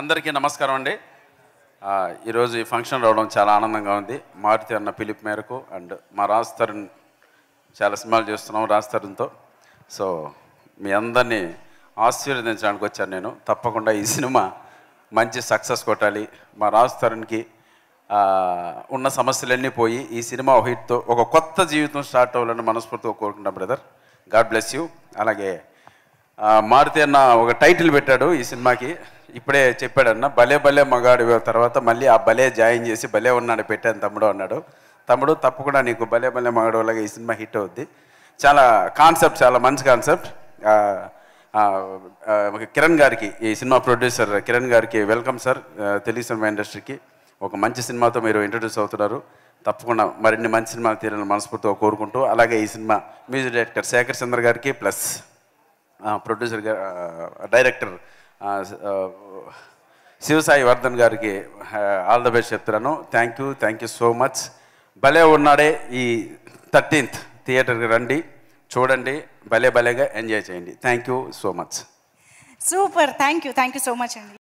అందరికీ నమస్కారం అండి. ఈరోజు ఈ ఫంక్షన్ రావడం చాలా ఆనందంగా ఉంది. మారుతి అన్న పిలుపు మేరకు అండ్ మా రాజ్ తరుణ్ చాలా సినిమాలు చేస్తున్నాం రాజ్ తరుణ్తో. సో మీ అందరినీ ఆశీర్వదించడానికి వచ్చాను నేను. తప్పకుండా ఈ సినిమా మంచి సక్సెస్ కొట్టాలి. మా రాజ్ తరుణ్కి ఉన్న సమస్యలన్నీ పోయి ఈ సినిమా హిట్తో ఒక కొత్త జీవితం స్టార్ట్ అవ్వాలని మనస్ఫూర్తిగా కోరుకుంటాం బ్రదర్. God bless you. అలాగే మారుతి అన్న ఒక టైటిల్ పెట్టాడు ఈ సినిమాకి. ఇప్పుడే చెప్పాడన్న భలే భలే మగాడు. తర్వాత మళ్ళీ ఆ భలే జాయిన్ చేసి భలే ఉన్నాడు పెట్టాను తమ్ముడు అన్నాడు. తమ్ముడు తప్పకుండా నీకు భలే భలే మగాడు అలాగే ఈ సినిమా హిట్ అవుద్ది. చాలా కాన్సెప్ట్, చాలా మంచి కాన్సెప్ట్. కిరణ్ గారికి, ఈ సినిమా ప్రొడ్యూసర్ కిరణ్ గారికి వెల్కమ్ సార్. తెలుగు సినిమా ఇండస్ట్రీకి ఒక మంచి సినిమాతో మీరు ఇంట్రడ్యూస్ అవుతున్నారు. తప్పకుండా మరిన్ని మంచి సినిమాలు తీరాలని మనస్ఫూర్తిగా కోరుకుంటూ, అలాగే ఈ సినిమా మ్యూజిక్ డైరెక్టర్ శేఖర్ చంద్ర గారికి plus producer director Shivasai Vardhan గారికి ఆల్ ద బెస్ట్ చెప్తున్నాను. Thank you so much. భలే ఉన్నాడే ఈ 13th థియేటర్కి రండి, చూడండి, భలే భలేగా ఎంజాయ్ చేయండి. Thank you so much. Super. Thank you so much అండి.